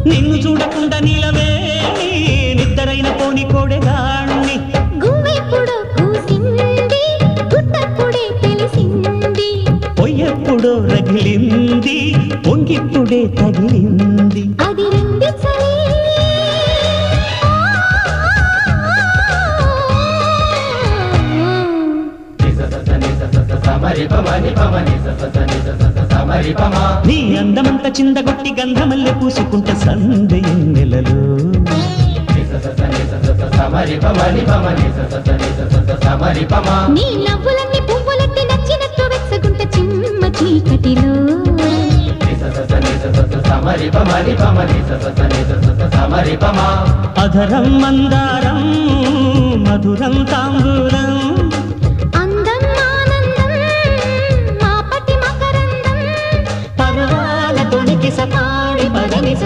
నిన్ను చూడకుండా నీలవే నిద్దరైన పోని కోడెగాణ్ణి గుమ్మెప్పుడో కూసింది గుట్టప్పుడే తెలిసింది పొయ్యెప్పుడో రగిలింది పొంగిప్పుడే తగిలింది అది రంది చలి నీ అందమంత చిందగొట్టి గంధమల్లె పూసుకుంట సందే నెలలో నీ నవ్వులన్నీ పువ్వులెత్తి నచ్చినట్టు వెచ్చగుంట చిమ్మ చీకటిలో అధరం మందారం మధురం తాంబూలం